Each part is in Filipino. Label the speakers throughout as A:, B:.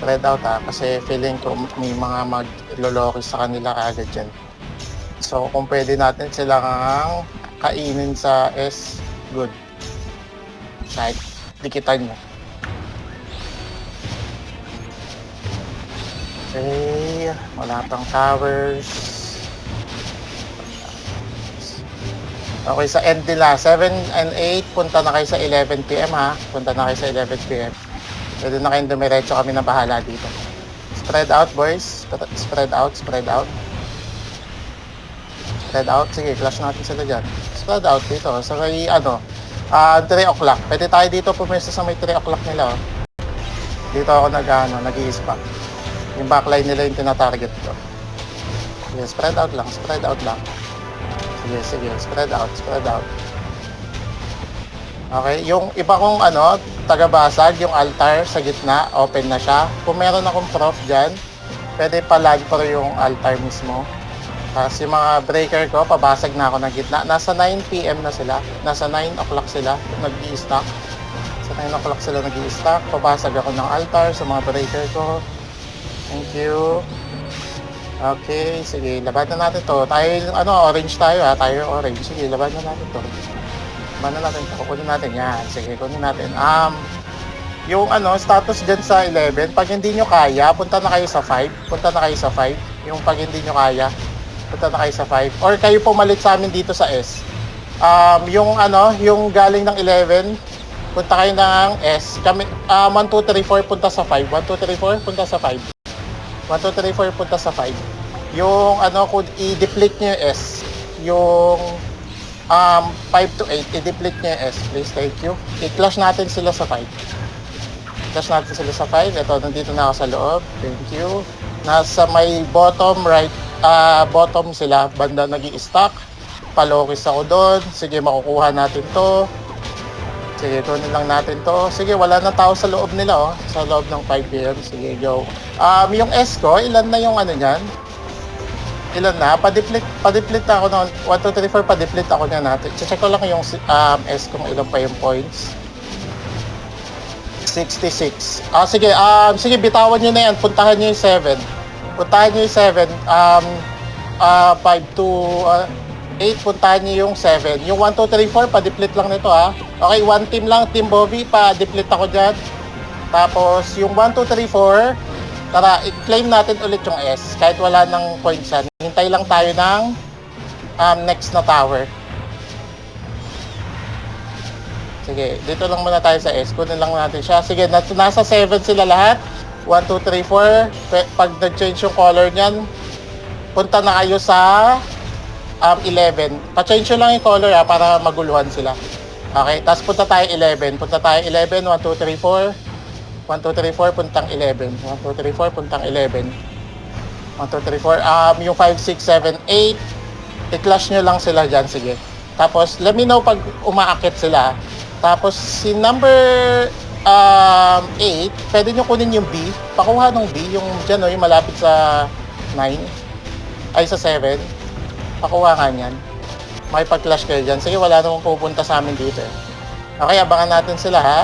A: Spread out ha, kasi feeling ko may mga maglolokis sa kanila kaagad dyan. So kung pwede natin silang kainin sa S, good. Kahit dikitan nyo. Okay, wala pang towers. Okay, sa end nila, 7 and 8, punta na kayo sa 11 PM ha. Punta na kayo sa 11 PM. Pwede na kayong dumiretso, kami na bahala dito. Spread out, boys. Spread out, spread out. Spread out. Sige, clash natin sila dyan. Spread out dito. Sa may, 3 o'clock. Pwede tayo dito pumesto sa may 3 o'clock nila, oh. Dito ako nag-i-spam. Yung backline nila yung tinatarget ko. Sige, spread out lang. Spread out lang. Sige. Spread out, spread out. Okay, yung iba kong taga-basag, yung altar sa gitna, open na siya. Kung meron akong prof dyan, pwede palag pero yung altar mismo. Tapos yung mga breaker ko, pabasag na ako ng gitna. Nasa 9 PM na sila. Nasa 9 o'clock sila nag-i-stack. Sa 9 o'clock sila nag-i-stack. Pabasag ako ng altar sa mga breaker ko. Thank you. Okay, sige, laban na natin to. Tayo, orange tayo ha. Tayo orange. Sige, laban na natin to. Laban na natin to. Kunin natin yan. Sige, kunin natin. Yung status dyan sa 11, pag hindi nyo kaya, punta na kayo sa 5. Punta na kayo sa 5. Yung pag hindi nyo kaya, punta na kayo sa 5. Or kayo pumalit sa amin dito sa S. Yung galing ng 11, punta kayo ng S. Kami, 1, 2, 3, 4, punta sa 5. 1, 2, 3, 4, punta sa 5. 1, 2, 3, 4, punta sa 5. Yung kung i-deplete nyo yung S, yung 5 to 8, i-deplete nyo yung S, please, thank you. I-clash natin sila sa 5. Clash natin sila sa 5. Ito, nandito na ako sa loob. Thank you. Nasa may bottom right, bottom sila, banda nag-i-stack. Palokis ako doon. Sige, makukuha natin to. Sige, kunin lang natin to. Sige, wala na tao sa loob nila, oh. Sa loob ng 5 PM. Sige, go. Yung S ko, ilan na yung niyan? Ilan na? Pa-deplete ako noon. 1, 2, 3, 4, pa-deplete ako niyan natin. Check ko lang yung S kung ilan pa yung points. 66. Sige, sige, bitawan nyo na yan. Puntahan nyo yung 7. Puntahan nyo yung 7. 5 to 8, puntahan nyo yung 7. Yung 1, 2, 3, 4, pa-deplete lang nito ha. Okay, one team lang, Team Bobby, pa-deplete ako dyan. Tapos, yung 1, 2, 3, 4, tara, i-claim natin ulit yung S. Kahit wala ng points yan. Hintay lang tayo ng next na tower. Sige, dito lang muna tayo sa S. Kunin lang natin siya. Sige, nasa 7 sila lahat. 1, 2, 3, 4. Pag nag-change yung color niyan, punta na kayo sa 11. Pa-change nyo lang yung color para maguluhan sila. Okay, tapos punta tayo 11. Punta tayo 11. 1, 2, 3, 4. 1, 2, 3, 4, puntang 11. 1, 2, 3, 4, puntang 11. 1, 2, 3, 4. Yung 5, 6, 7, 8. I-clash nyo lang sila dyan. Sige. Tapos, let me know pag umaakit sila. Tapos, si number 8, pwede nyo kunin yung B. Pakuha ng B. Yung dyan, yung malapit sa 9. Ay, sa 7. Pakuha nga niyan. Makipag-clash kayo dyan. Sige, wala namang pupunta sa amin dito eh. Okay, abangan natin sila ha.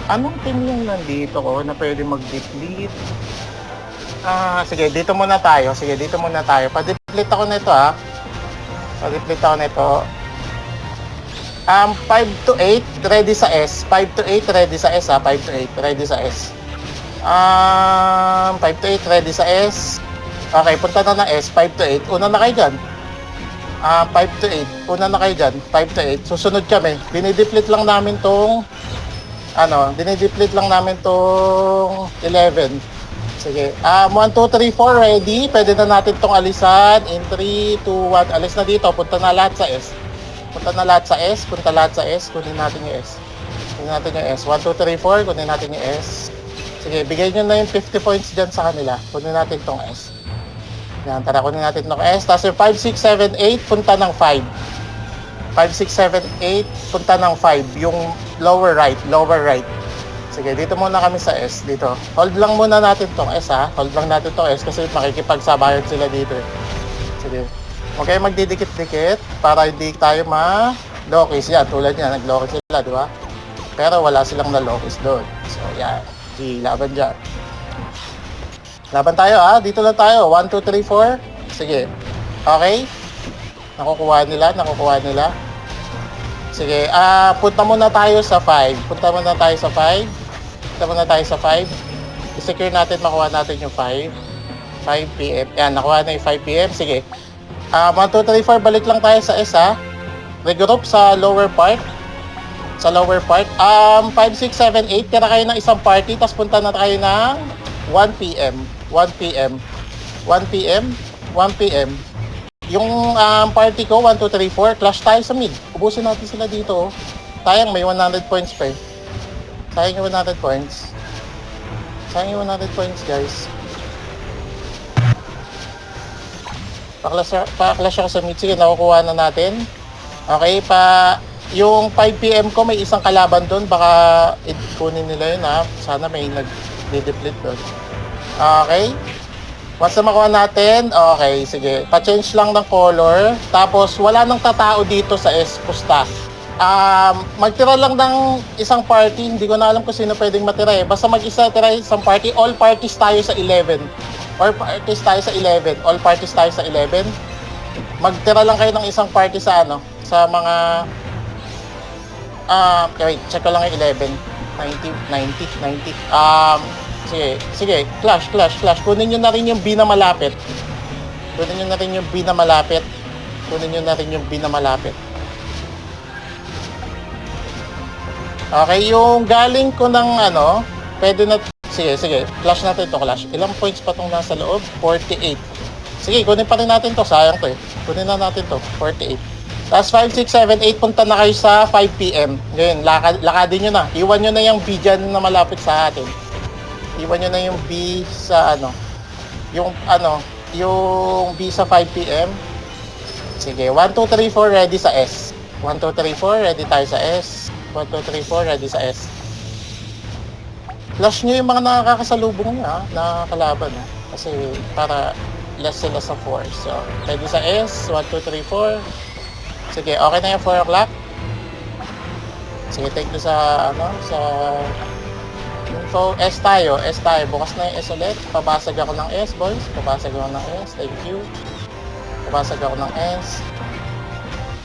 A: Anong team yung nandito ko na pwede mag-deplete? Sige, dito muna tayo. Sige, dito muna tayo. Pa-deplete ako nito ha. Pa-deplete ako nito. 5 to 8, ready sa S. 5 to 8, ready sa S ha. 5 to 8, ready sa S. 5 to 8, ready sa S. Okay, punta na ng S. 5 to 8. Una na kayo dyan. 5 to 8. Una na kayo dyan. 5 to 8. Susunod kami. Dinideplete lang namin tong dinideplete lang namin tong 11. Sige. 1, 2, 3, 4 ready. Pwede na natin tong alisan. In 3, 2, 1. Alis na dito. Punta na lahat sa S. Punta na lahat sa S. Punta lahat sa S. Kunin natin yung S. Kunin natin yung S. 1, 2, 3, 4. Kunin natin yung S. Sige. Bigay nyo na yung 50 points dyan sa kanila. Kunin natin tong S. Yan, tara, kunin natin ng S. Tapos yung 5, 6, 7, 8, punta ng 5. 5, 6, 7, 8, punta ng 5. Yung lower right. Sige, dito muna kami sa S. Dito. Hold lang muna natin tong S ha. Hold lang natin tong S kasi makikipagsabayan sila dito. Sige. Okay, magdidikit-dikit para hindi tayo ma-lokis. Yan, tulad yan. Nag-lokis sila, di ba? Pero wala silang na-lokis doon. So, yan. G, laban dyan. Laban tayo ha. Dito lang tayo. 1, 2, 3, 4. Sige. Okay. Nakukuha nila. Sige. Punta muna tayo sa 5. Punta muna tayo sa 5. I-secure natin, makuha natin yung 5. 5 PM. Yan, nakuha na yung 5 PM. Sige. 1, 2, 3, 4. Balik lang tayo sa S ha. Regroup sa lower part. 5, 6, 7, 8. Tira kayo ng isang party. Tapos punta na tayo ng 1 PM. Yung party ko, 1, 2, 3, 4. Clash tayo sa mid. Ubusin natin sila dito. Sayang, may 100 points pa eh. Sayang yung 100 points. Guys. Pa-clash ako sa mid. Sige, nakukuha na natin. Okay, yung 5 PM ko, may isang kalaban doon. Baka kunin nila yun ha. Sana may nag-deplete doon. Okay. Once na makuha natin, okay, sige. Pa-change lang ng color. Tapos, wala nang tatao dito sa S-Pusta. Magtira lang ng isang party. Hindi ko na alam kung sino pwedeng matira eh. Basta mag-isa tira isang party. All parties tayo sa 11. All parties tayo sa 11. Magtira lang kayo ng isang party sa sa mga wait, check ko lang yung 11. 90. Sige, clash. Kunin nyo na rin yung B na malapit. Okay, yung galing ko ng pwede na, sige, clash natin to, clash. Ilang points pa tong nasa loob? 48. Sige, kunin pa rin natin to, sayang to eh. Kunin na natin to, 48. Tapos 5, 6, 7, 8, punta na kayo sa 5 PM. Ngayon, lakadin nyo na. Iwan nyo na yung B dyan na malapit sa atin. Iwan nyo na yung B sa yung B sa 5 PM. Sige, 1, 2, 3, 4, ready sa S. 1, 2, 3, 4, ready tayo sa S. 1, 2, 3, 4, ready sa S. Flush nyo yung mga nakakasalubong nyo na kalaban kasi para less sila sa 4. So, ready sa S. 1, 2, 3, 4. Sige, okay na yung 4 o'clock. Sige, take to sa info. S tayo. Bukas na yung S ulit. Pabasag ako ng S, boys. Thank you. Pabasag ako ng S.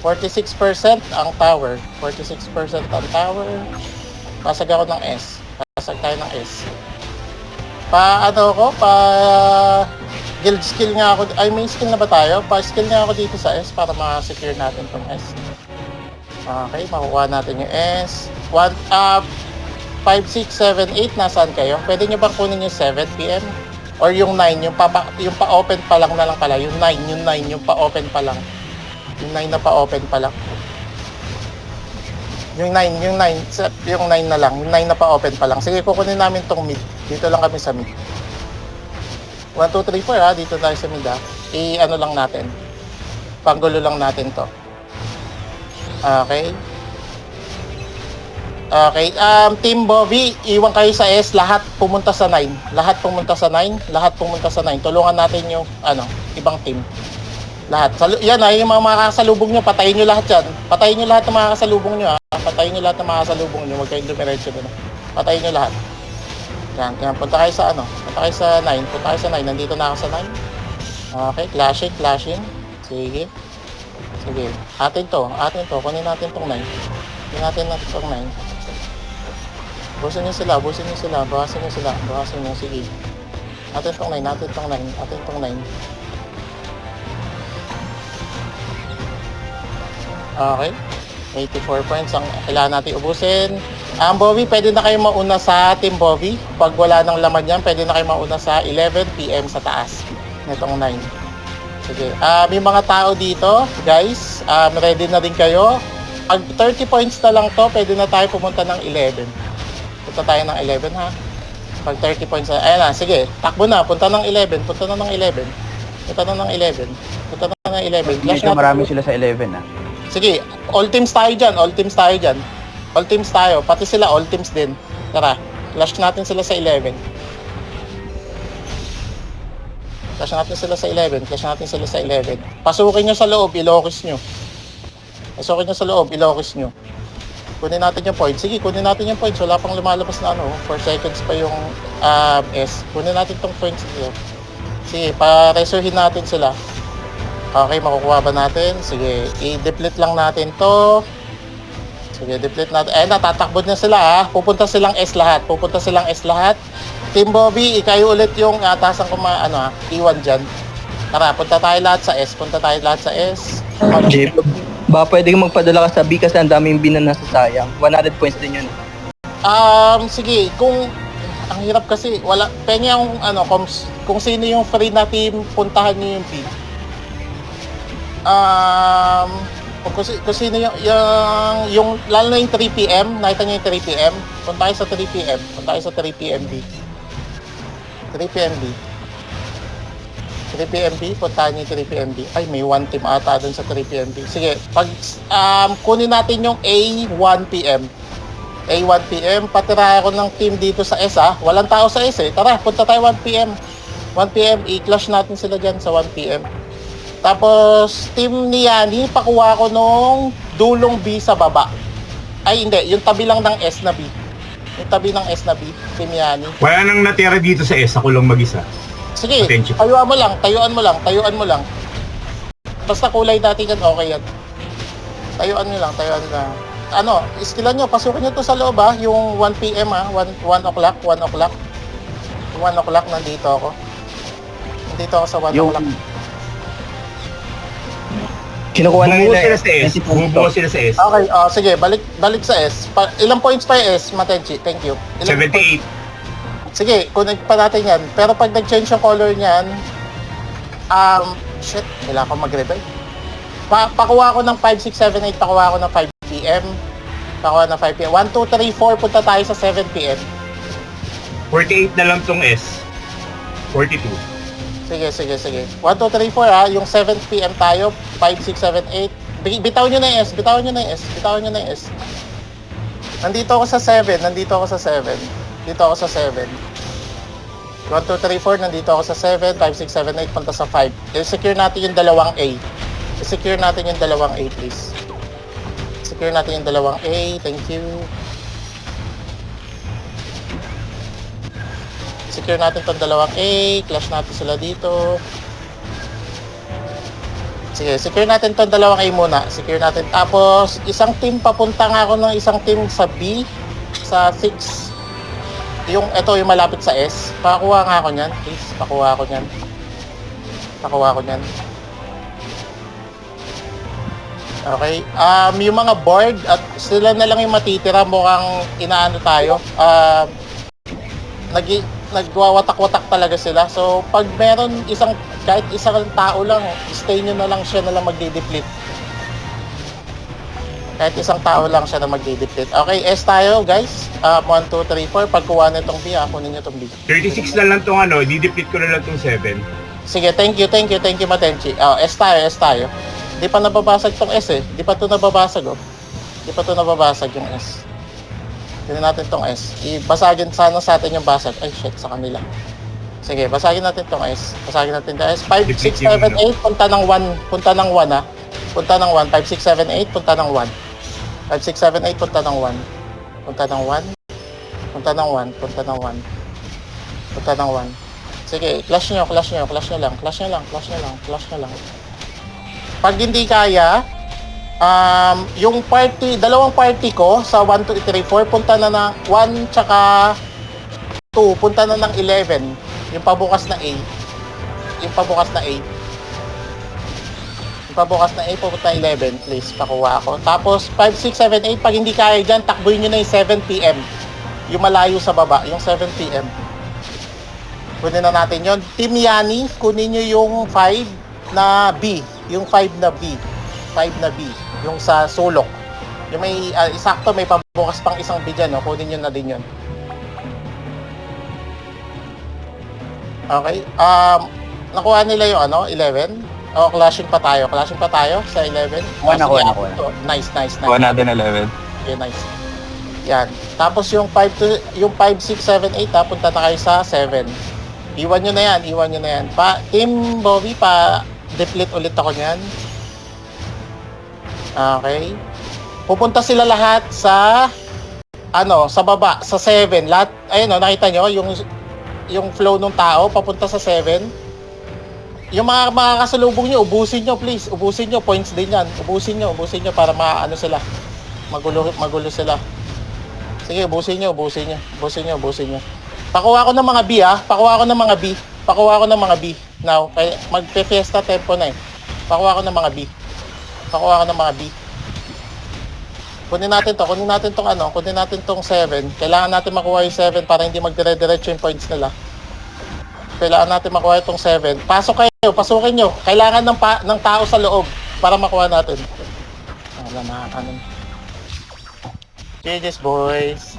A: 46% ang tower. Pasag ako ng S. Pasag tayo ng S. Guild skill nga ako. Ay, may skill na ba tayo? Pa-skill nga ako dito sa S para ma-secure natin tong S. Okay, makukuha natin yung S. 5, 6, 7, 8, nasaan kayo? Pwede nyo bang kunin yung 7 PM? Or yung 9, yung pa-open pa lang na lang pala. Yung 9, yung pa-open pa lang. Yung 9 na pa-open pa lang. Yung 9 na lang. Yung 9 na pa-open pa lang. Sige, kukunin namin tong mid. Dito lang kami sa mid. 1, 2, 3, 4 dito tayo sa mid lang natin. Panggulo lang natin to. Okay. Team Bobby, iwan kayo sa S, lahat pumunta sa 9. Tulungan natin yung ibang team. Lahat. Yan yung mga makakasalubong nyo, patayin nyo lahat yan. Patayin nyo lahat ng mga kasalubong nyo Huwag kayong dumiretso doon. Patayin nyo lahat. Yan, punta kayo sa 9. Nandito na ako sa 9. Okay, clashing. Sige. Atin to. Kunin natin tong 9. Busin nyo sila. Bawasan nyo. Sige. Atin tong 9. Okay. 84 points ang kailangan natin ubusin. Bobby, pwede na kayo mauna sa Team Bobby. Pag wala nang laman yan, pwede na kayo mauna sa 11 PM sa taas. Nitong 9. Sige. May mga tao dito, guys. Ready na din kayo. Pag 30 points na lang to, pwede na tayo pumunta ng 11. Punta tayo ng 11 ha. Pag 30 points na, ayan na, sige. Takbo na, punta na ng 11.
B: Medyo marami sila sa 11
A: Sige, all teams tayo dyan. Pati sila all teams din. Tara, clash natin sila sa 11. Pasukin nyo sa loob, ilokis nyo. Kunin natin yung points. Sige, kunin natin yung points. Wala pang lumalabas na 4 seconds pa yung S. Kunin natin tong points dito. Sige, pa-resuhin natin sila. Okay, makukuha ba natin? Sige, i-deplete lang natin to. Sige, deplete natin. Natatakbo na sila Pupunta silang S lahat. Team Bobby, ikayo ulit yung atasan ko iwan dyan. Tara, punta tayo lahat sa S.
C: Jeep, ba pwede kang magpadala ka sa B kasi ang daming B na nasasayang. 100 points din yun.
A: Sige, kung ang hirap kasi, wala, pengi yung kung sino yung free na team, puntahan nyo yung B. Kung sino yung lalo na yung 3PM, nakita nyo yung 3PM, punta kayo sa 3PM, B. 3PMB, puntahan nyo yung 3PMB. Ay, may one team ata dun sa 3PMB. Sige, kunin natin yung A1PM. Patira ako ng team dito sa S Walang tao sa S Tara, punta tayo 1PM. 1PM, i-clash natin sila dyan sa 1PM. Tapos, team ni Yani, pakuha ko nung dulong B sa baba. Ay, hindi. Yung tabi lang ng S na B. Team Yani.
D: Wala nang natira dito sa S, ako lang mag-isa.
A: Sige,
D: Attention.
A: tayuan mo lang. Basta kulay dati yan, okay yan. Tayuan nyo lang. Skillan nyo, pasukin nyo to sa loob yung 1PM 1 o'clock. 1 o'clock, nandito ako sa 1 o'clock.
C: Kinukuha na
D: Bumuo
C: nila
D: sila sa S.
A: Okay, sige, balik sa S. Ilang points pa yung S, Matenchi? Thank you.
D: 78.
A: Sige, connect pa natin yan. Pero pag nag-change yung color niyan, kailangan ko mag-revive. Pakuha ko ng 5, 6, 7, 8, pakuha ko ng 5 PM. 1, 2, 3, 4, punta tayo sa 7 PM.
D: 48 na lang tong S. 42.
A: Sige. 1, 2, 3, 4 yung 7 PM tayo, 5, 6, 7, 8. Bitaw nyo na yung S. Nandito ako sa 7. Dito ako sa 7. 1, 2, 3, 4, nandito ako sa 7, 5, 6, 7, 8, punta sa 5. I-secure natin yung dalawang A. Please. Secure natin yung dalawang A, thank you. Secure natin tong dalawang A, clash natin sila dito. Sige, secure natin tong dalawang A muna. Tapos, isang team, papunta nga ako ng isang team sa B, sa 6. Yung malapit sa S. Pakuha nga ako niyan, please. Pakuha ako niyan. Okay. Yung mga board at sila na lang yung matitira, mukhang inaano tayo. Nagwawatak-watak talaga sila. So, pag meron kahit isang tao lang, stay nyo na lang siya na lang magde-deplete. Kahit isang tao lang siya na magde-deplete. Okay, S tayo, guys. 1, 2, 3, 4. Pagkuha na itong B, kunin nyo itong B.
D: 36 na lang tong di-deplete ko na lang tong 7.
A: Sige, thank you, Matenchi. S tayo. Di pa nababasag tong S Di pa ito nababasag, Di pa ito nababasag yung S. Tignan natin tong S. Ibasagin sana sa atin yung basag. Ay, shit, sa kanila. Sige, basagin natin tong S. 5, 6, 7, 8, punta ng 1. Punta ng 1, 5, 6, 7, 8, punta ng 1. 5, 6, 7, 8, punta ng 1. Punta ng 1. Sige, clash nyo lang. Pag hindi kaya, yung dalawang party ko sa 1, 2, 3, 4, punta na ng 1 tsaka 2, punta na ng 11. Yung pabukas na A. Pupunta 11, please, pakuha ako. Tapos, 5, 6, 7, 8, pag hindi kaya dyan, takbuhin nyo na yung 7 PM. Yung malayo sa baba, yung 7 PM. Kunin na natin yon. Team Yani, kunin nyo yung 5 na B. Yung 5 na B. Yung sa sulok. Yung may, isakto, may pabukas pang isang B dyan, kunin nyo na din yun. Okay. Nakuha nila yung 11. Clashing pa tayo sa 11.
B: Nakuha.
A: Nice.
C: Kuha natin 11.
A: Okay, nice. Yan. Tapos yung 5, 6, 7, 8, punta na kayo sa 7. Iwan nyo na yan. Team Bobby, deplete ulit ako niyan. Okay. Pupunta sila lahat sa sa baba, sa 7. Lahat, ayun o, nakita nyo, yung flow ng tao, papunta sa 7. Yung mga kasalubong nyo, ubusin nyo, please. Ubusin nyo, points din yan. Ubusin nyo para sila. Magulo sila. Sige, ubusin nyo. Pakuha ko ng mga B, Pakuha ko ng mga B. Now, magpe-fiesta tempo na eh. Pakuha ko ng mga B. Kunin natin tong 7. Kailangan natin makuha yung 7 para hindi magdire-diretso yung points nila. Kailangan natin makuha itong 7. Pasukin nyo. Kailangan ng tao sa loob para makuha natin. Wala na, GG's boys.